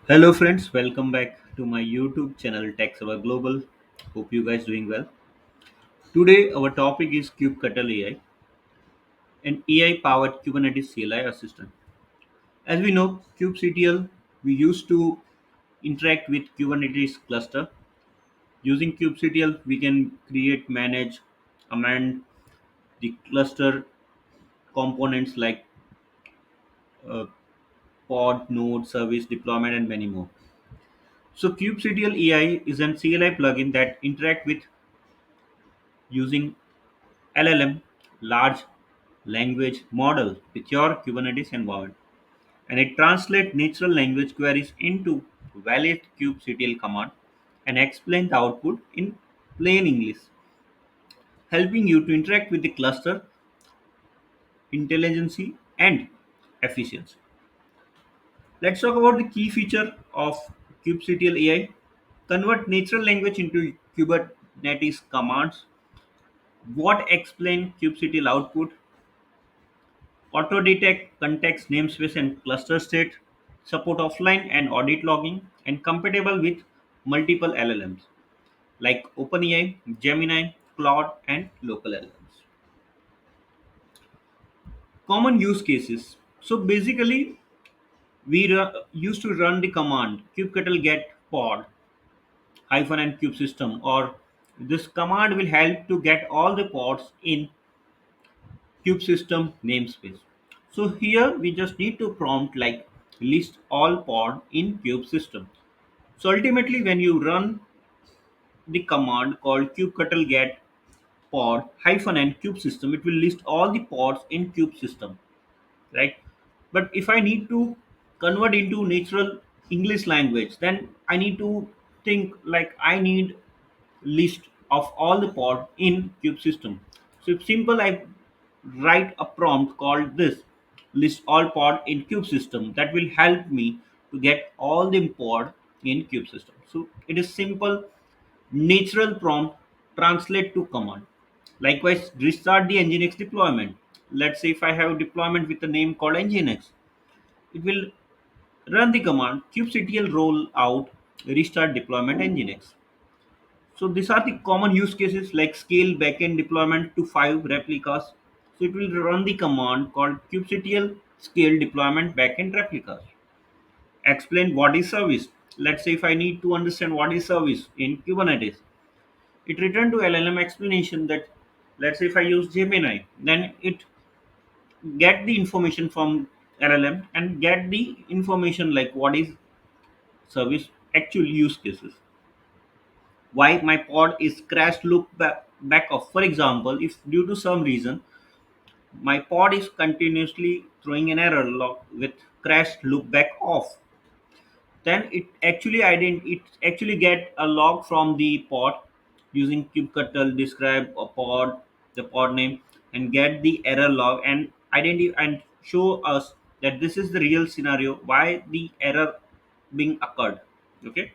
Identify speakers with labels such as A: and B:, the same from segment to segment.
A: Hello friends, welcome back to my YouTube channel Tech Saver Global. Hope you guys doing well. Today our topic is kubectl AI, an AI powered Kubernetes CLI assistant. As we know, kubectl we used to interact with Kubernetes cluster. Using kubectl we can create, manage, amend the cluster components like uh, pod, node, service, deployment and many more. So kubectl AI is an CLI plugin that interact with using LLM, large language model with your Kubernetes environment, and it translates natural language queries into valid kubectl command and explain the output in plain English, helping you to interact with the cluster intelligence and efficiency. Let's talk about the key feature of kubectl AI. Convert natural language into Kubernetes commands. What explain kubectl output? Auto detect context namespace and cluster state, support offline and audit logging, and compatible with multiple LLMs like OpenAI, Gemini, Claude, and local LLMs. Common use cases. So basically, used to run the command kubectl get pod hyphen and kube system, or this command will help to get all the pods in kube system namespace. So here we just need to prompt like list all pod in kube system. So ultimately when you run the command called kubectl get pod hyphen and kube system, it will list all the pods in kube system, right? But if I need to convert into natural English language, then I need to think like I need list of all the pod in kube system. So if simple, I write a prompt called this list all pod in kube system, that will help me to get all the pod in kube system. So it is simple natural prompt translate to command. Likewise, restart the nginx deployment. Let's say if I have deployment with a name called nginx, it will run the command kubectl rollout restart deployment nginx. So these are the common use cases like scale backend deployment to 5 replicas. So it will run the command called kubectl scale deployment backend replicas. Explain what is service. Let's say if I need to understand what is service in Kubernetes, it return to LLM explanation that let's say if I use Gemini, then it get the information from LLM and get the information like what is service actual use cases. Why my pod is crashed loop back off. For example, if due to some reason my pod is continuously throwing an error log with crashed loop back off, then it actually get a log from the pod using kubectl describe a pod, the pod name, and get the error log and identify and show us that this is the real scenario why the error being occurred. Okay,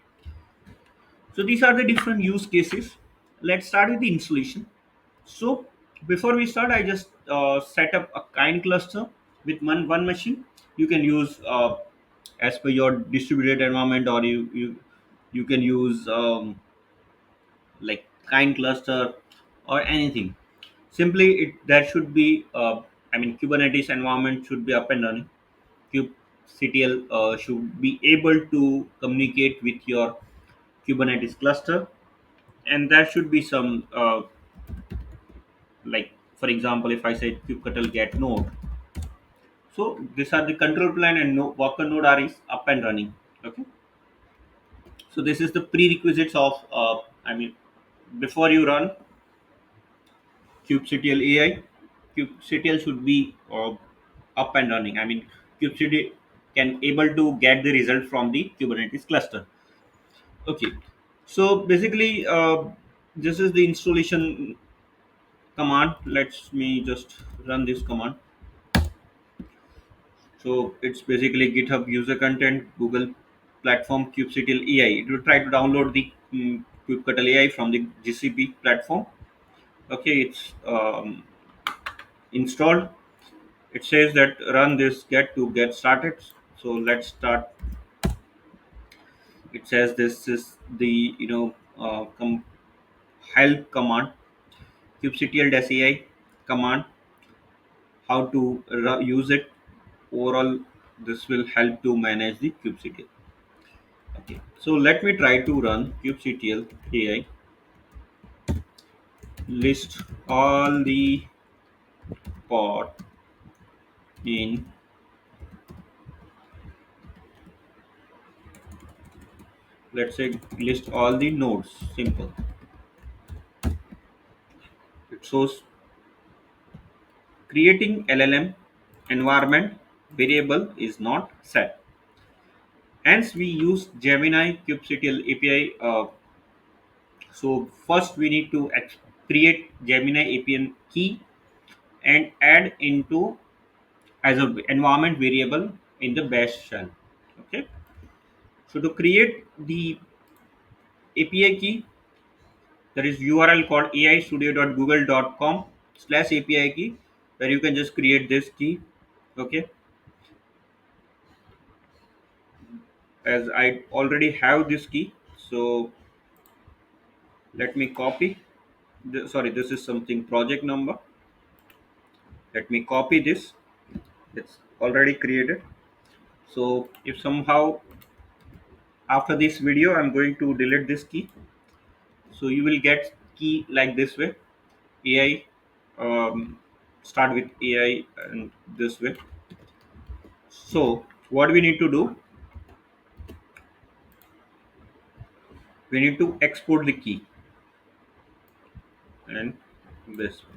A: so these are the different use cases. Let's start with the installation. So before we start, I just set up a kind cluster with one machine. You can use as per your distributed environment, or you can use like kind cluster or anything. Simply, it there should be Kubernetes environment should be up and running. kubectl should be able to communicate with your Kubernetes cluster, and there should be some like for example if I say kubectl get node, so these are the control plan and no, worker node are is up and running. Okay, so this is the prerequisites of before you run kubectl AI. Kubectl should be up and running. Kubectl can able to get the result from the Kubernetes cluster. Okay, so basically this is the installation command. Let me just run this command. So it's basically GitHub user content, Google platform, kubectl AI. It will try to download the kubectl AI from the GCP platform. Okay, it's installed. It says that run this get to get started. So let's start It says this is the help command, kubectl-ai command, how to use it. Overall, this will help to manage the kubectl. Okay, so let me try to run kubectl-ai, list all the pod in, let's say, list all the nodes. Simple. It shows creating LLM environment variable is not set. Hence, we use Gemini kubectl API. So first, we need to create Gemini API key and add into as a environment variable in the bash shell. Okay. So to create the API key, there is URL called aistudio.google.com/API key, where you can just create this key. Okay. As I already have this key, so let me copy. Sorry, this is something project number. Let me copy this. It's already created. So if somehow after this video I'm going to delete this key, so you will get key like this way. AI, start with AI and this way. So what we need to do, we need to export the key and this way.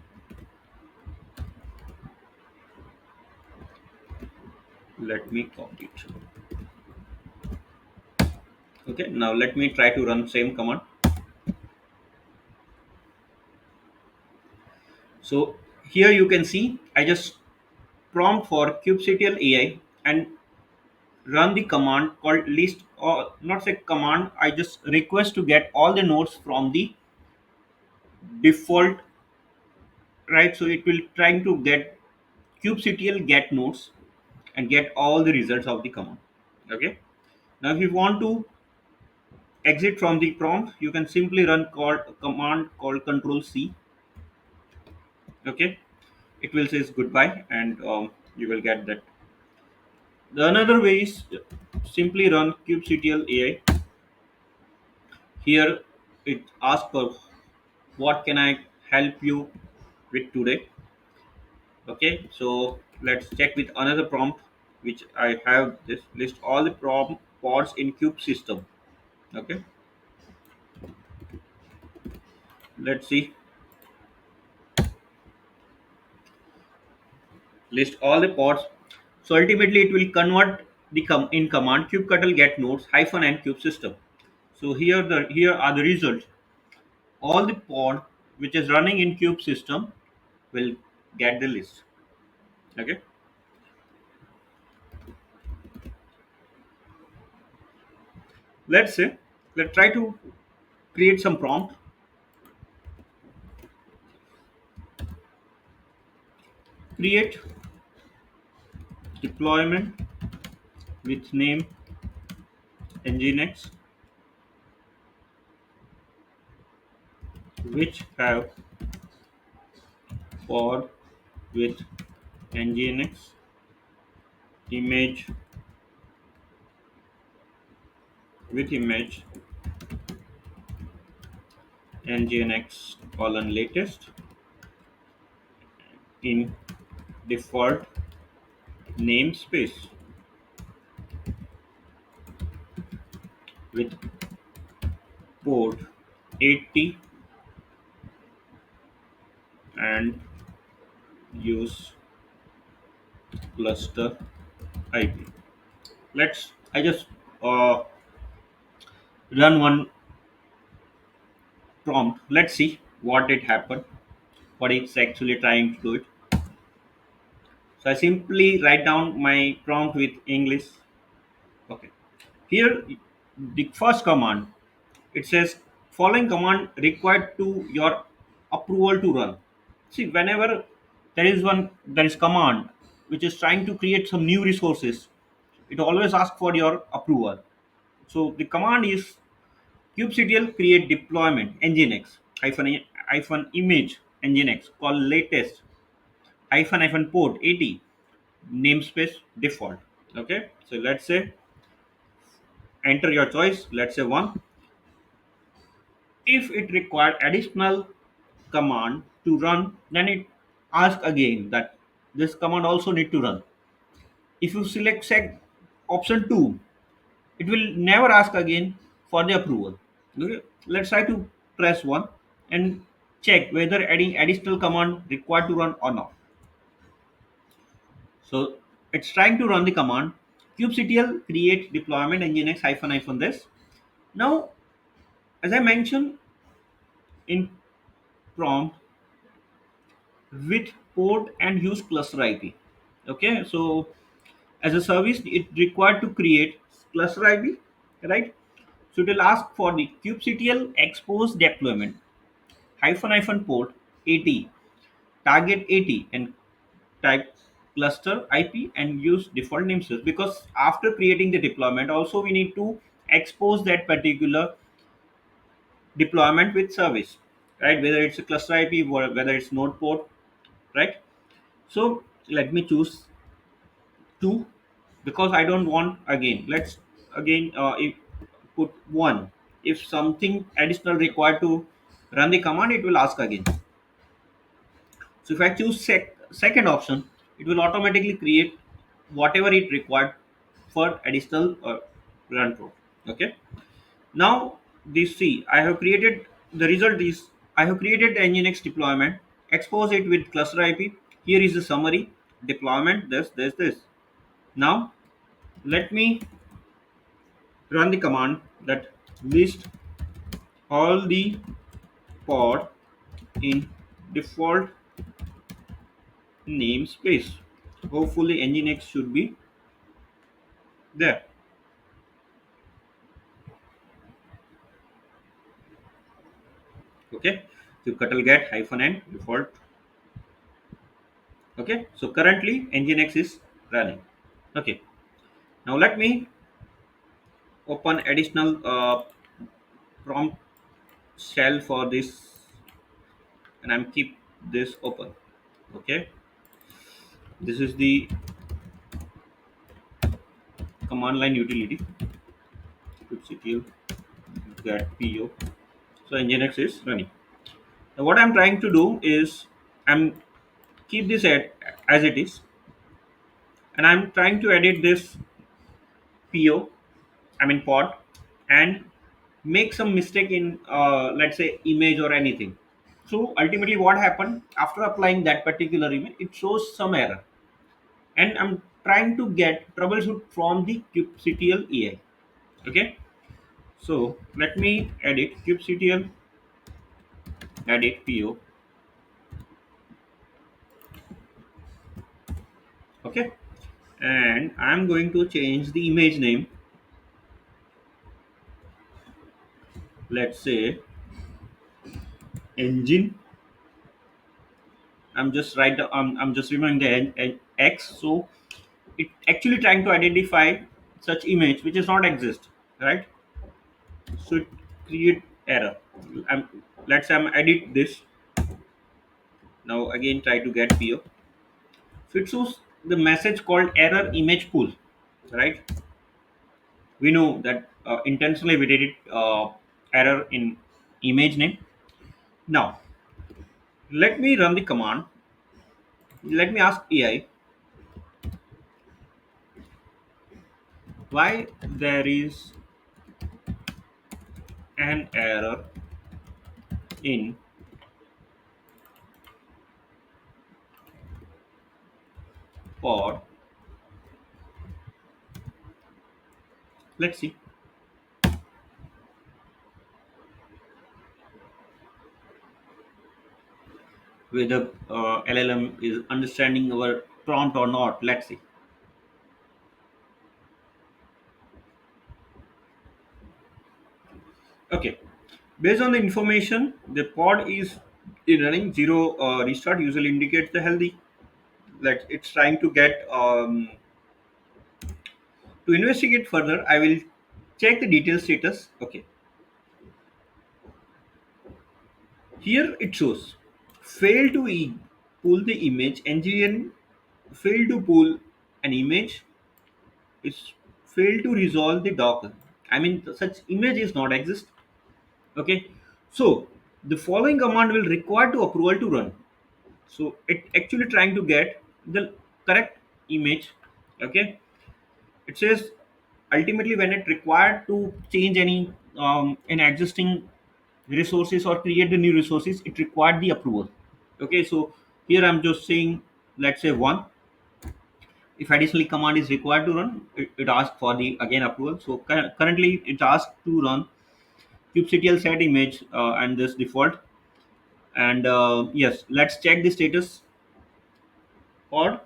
A: Let me copy it. Okay, now let me try to run same command. So here you can see I just prompt for kubectl AI and run the command called list, or not say command, I just request to get all the nodes from the default, right? So it will trying to get kubectl get nodes and get all the results of the command. Okay, now if you want to exit from the prompt, you can simply run called command called control C. Okay, it will says goodbye and you will get that. The another way is simply run kubectl AI. Here it asks for what can I help you with today. Okay, so let's check with another prompt which I have. This list all the pods in cube system. Okay, let's see, list all the pods. So ultimately it will convert the in command kubectl get nodes hyphen and cube system. So here are the results. All the pod which is running in cube system will get the list. Okay, let's say, let's try to create some prompt. Create deployment with name nginx which have pod with nginx image with image nginx colon latest in default namespace with port 80 and use cluster IP. I just uh, run one prompt. Let's see what it happened, what it's actually trying to do it. So I simply write down my prompt with English. Okay. Here, the first command, it says following command required to your approval to run. See, whenever there is command which is trying to create some new resources, it always asks for your approval. So the command is kubectl create deployment nginx hyphen image nginx call latest hyphen port 80 namespace default. Okay, so let's say enter your choice. Let's say one. If it required additional command to run, then it ask again that this command also need to run. If you select option 2, it will never ask again for the approval. Okay, let's try to press 1 and check whether adding additional command required to run or not. So it's trying to run the command kubectl create deployment nginx hyphen this. Now, as I mentioned in prompt, with port and use cluster IP. Okay, so as a service, it required to create cluster IP, right? So it will ask for the kubectl expose deployment hyphen port 80 target 80 and type cluster IP and use default namespace, because after creating the deployment also we need to expose that particular deployment with service, right? Whether it's a cluster IP or whether it's node port, right? So let me choose 2 because I don't want again. Let's again if put 1. If something additional required to run the command, it will ask again. So if I choose second option, it will automatically create whatever it required for additional run through. Okay. Now this see, I have created the result is I have created the nginx deployment, expose it with cluster IP. Here is the summary deployment. This. Now let me run the command that list all the pod in default namespace. Hopefully nginx should be there. Okay, kubectl get hyphen n default. Okay, so currently nginx is running. Okay, now let me open additional prompt shell for this, and I'm keep this open. Okay, this is the command line utility kubectl get po. So nginx is running. Now what I'm trying to do is I'm keep this as it is, and I'm trying to edit this po, I mean pod, and make some mistake in let's say image or anything. So ultimately what happened after applying that particular image, it shows some error, and I'm trying to get troubleshoot from the kubectl AI. Okay, so let me edit kubectl edit po. Okay, and I'm going to change the image name. Let's say engine. I'm just removing the x, so it actually trying to identify such image which is not exist, right? So it create error. Let's say I'm edit this. Now again try to get po. So it shows the message called error image pool, right? We know that intentionally we did it error in image name. Now let me run the command. Let me ask AI why there is an error in pod. Let's see whether LLM is understanding our prompt or not. Let's see. Okay, based on the information, the pod is in running zero restart usually indicates the healthy. Like it's trying to get to investigate further. I will check the detail status. Okay, here it shows fail to pull the image. Engine failed to pull an image. It's failed to resolve the docker. I mean, such image is not exist. Okay, so the following command will require to approval to run. So it actually trying to get the correct image. Okay, it says ultimately when it required to change any an existing resources or create the new resources, it required the approval. Okay, so here I'm just saying, let's say one. If additionally command is required to run, it asks for the again approval. So currently it asks to run kubectl set image and this default. And yes, let's check the status pod.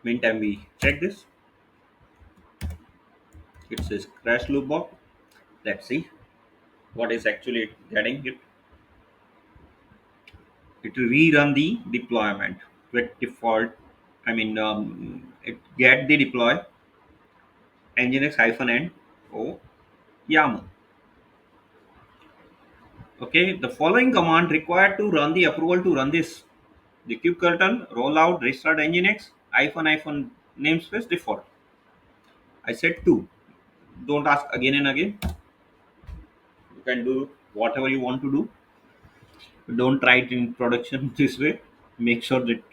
A: Meantime we check this. It says crash loop bot. Let's see what is actually getting it. It rerun the deployment with default. I mean, it get the deploy nginx hyphen n o YAML. Okay, the following command required to run the approval to run this: the kubectl rollout restart nginx hyphen namespace default. I said two. Don't ask again and again. You can do whatever you want to do. Don't try it in production this way. Make sure that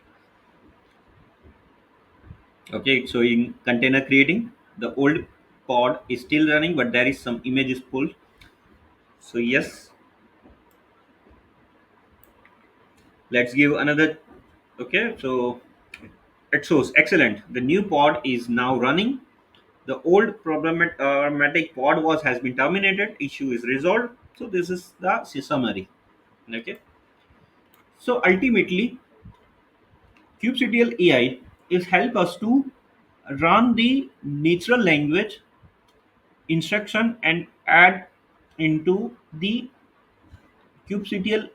A: okay. So in container creating, the old pod is still running, but there is some images pulled. So yes, let's give another. Okay, so it shows excellent. The new pod is now running. The old problematic pod was has been terminated. Issue is resolved. So this is the summary. Okay. So ultimately, kubectl AI is help us to run the natural language instruction and add into the kubectl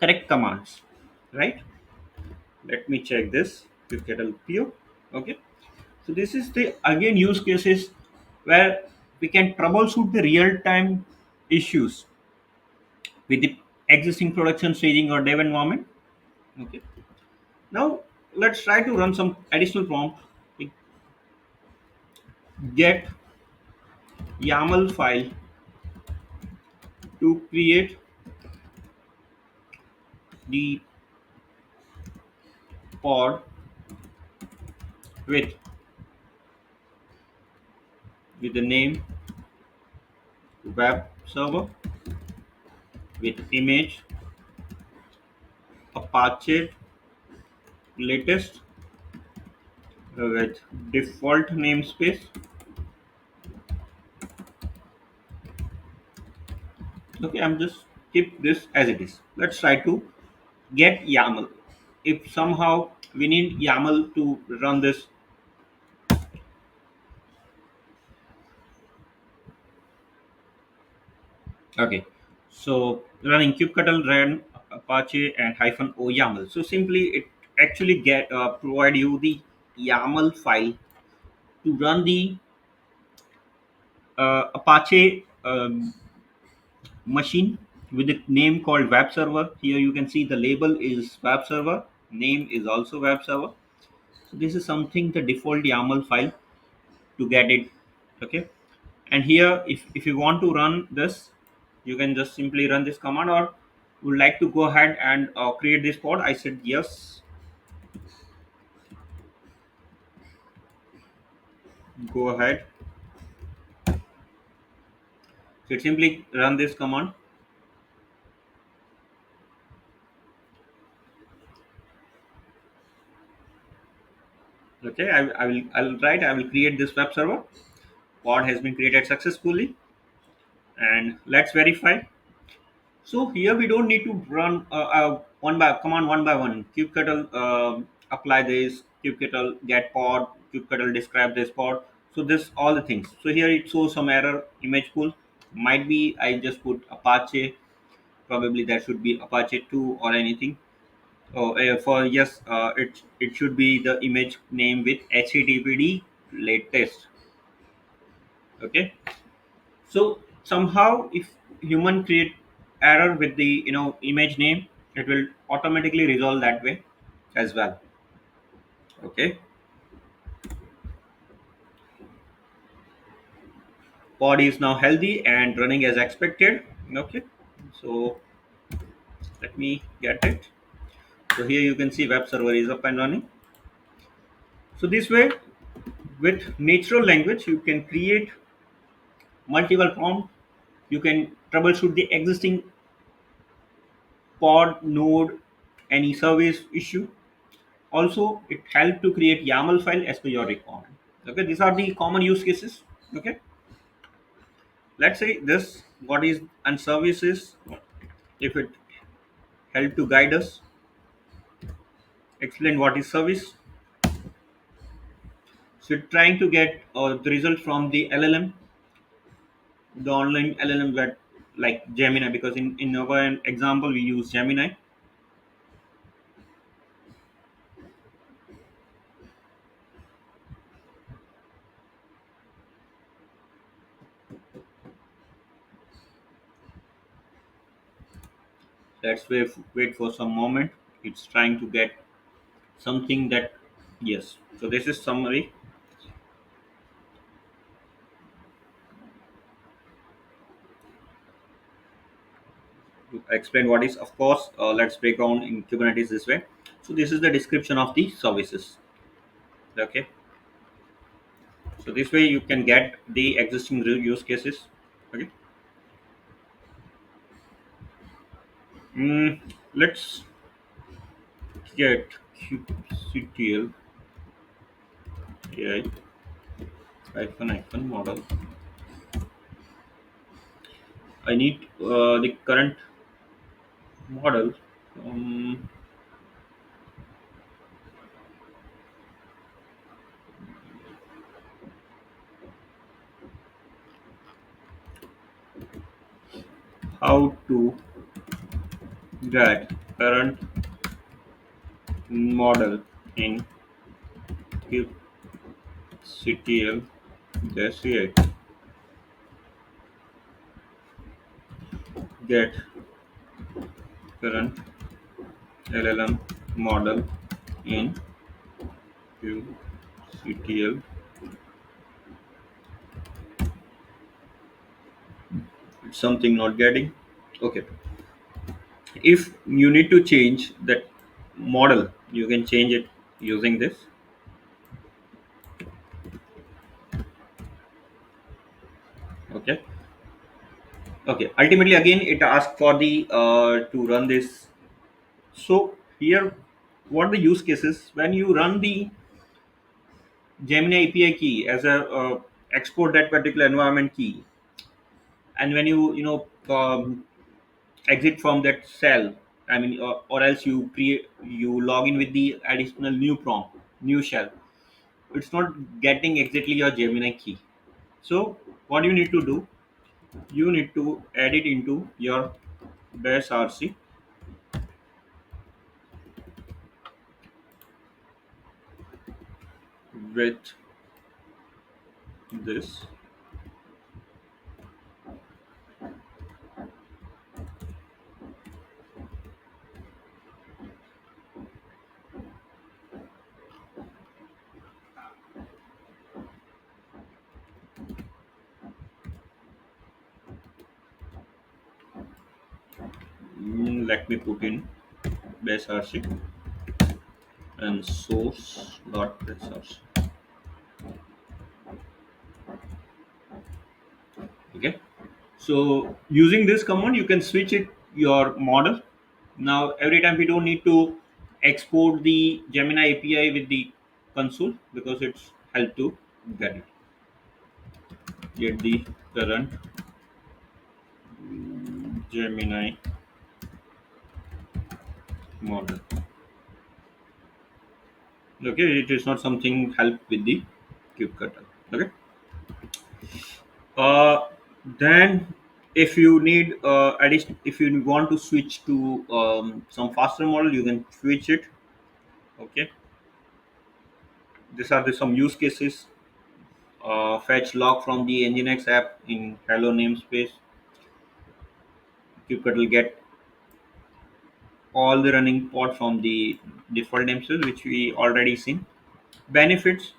A: correct commands. Right. Let me check this kubectl PO. Okay. So this is the again use cases where we can troubleshoot the real time issues with the existing production staging or dev environment. Okay. Now let's try to run some additional prompt. We get YAML file to create the pod with the name web server with image Apache latest with default namespace. Okay, I'm just keep this as it is. Let's try to get YAML. If somehow we need YAML to run this. Okay, so running kubectl ran Apache and hyphen o YAML. So simply it actually get provide you the YAML file to run the Apache machine with a name called web server. Here you can see the label is web server, name is also web server. So this is something the default YAML file to get it. Okay, and here if you want to run this, you can just simply run this command, or would like to go ahead and create this pod. I said yes, go ahead. So it simply run this command. Okay, I will create this web server. Pod has been created successfully, and let's verify. So here we don't need to run one by command one by one. Kubectl apply this, kubectl get pod, kubectl describe this pod. So this all the things. So here it shows some error image pool. Might be I just put Apache probably there should be Apache 2 or anything. Oh, for yes, it should be the image name with HTTPD latest. Okay, so somehow if human create error with the image name, it will automatically resolve that way as well. Okay, pod is now healthy and running as expected. Okay, so let me get it. So here you can see web server is up and running. So this way, with natural language, you can create multiple prompt. You can troubleshoot the existing pod node, any service issue. Also, it helps to create YAML file as per your requirement. Okay, these are the common use cases. Okay, let's say this what is and services. If it help to guide us, explain what is service. So trying to get the result from the LLM, the online LLM that like Gemini, because in our example we use Gemini. Let's wait for some moment. It's trying to get something that yes. So this is summary. To explain what is, of course, let's break down in Kubernetes this way. So this is the description of the services. Okay, so this way you can get the existing real use cases. Okay, mm, let's get kubectl AI hyphen model. I need the current model. Um, how to get current model in kubectl AI. Get current LLM model in kubectl. It's something not getting. Okay, if you need to change that model, you can change it using this. Okay, okay. Ultimately, again, it asks for the to run this. So here, what the use cases when you run the Gemini API key as a export that particular environment key, and when exit from that cell, I mean, or else you log in with the additional new prompt, new shell. It's not getting exactly your Gemini key. So what you need to do, you need to add it into your dash RC with this. Let me put in dash RC and source dot dash RC. Okay. So using this command, you can switch it your model. Now every time we don't need to export the Gemini API with the console because it's help to get it. Get the current Gemini model. Okay, it is not something help with the kubectl. Okay. Uh, then If you need addition, if you want to switch to some faster model, you can switch it. Okay, these are some use cases. Fetch log from the nginx app in hello namespace. Kubectl get all the running pod from the default namespace, which we already seen. Benefits: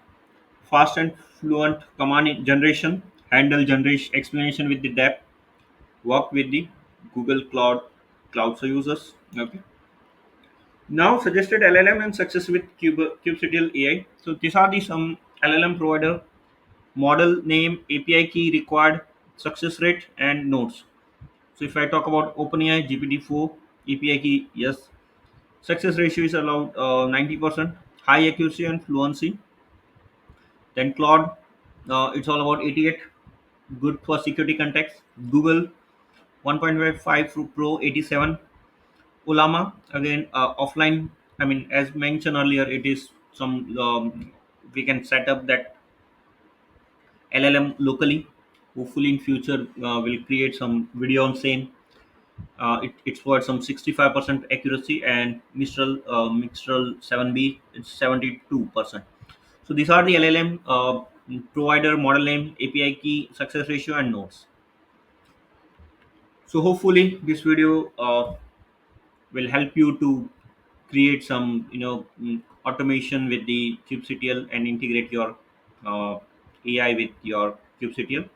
A: fast and fluent command generation, handle generation explanation with the depth, work with the Google Cloud users. Okay. Now suggested LLM and success with kubectl AI. So these are the some LLM provider: model name, API key required, success rate, and nodes. So if I talk about OpenAI GPT-4 API key, yes, success ratio is allowed 90%, high accuracy and fluency. Then Claude, it's all about 88, good for security context. Google 1.5 Pro 87. Ulama again offline. I mean, as mentioned earlier, it is some we can set up that LLM locally. Hopefully, in future, we'll create some video on same. It's for some 65% accuracy, and Mistral 7B it's 72%. So these are the LLM provider, model name, API key, success ratio, and nodes. So hopefully, this video will help you to create some automation with the kubectl and integrate your uh, AI with your kubectl.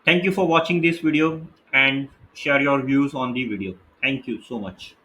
A: Thank you for watching this video and share your views on the video. Thank you so much.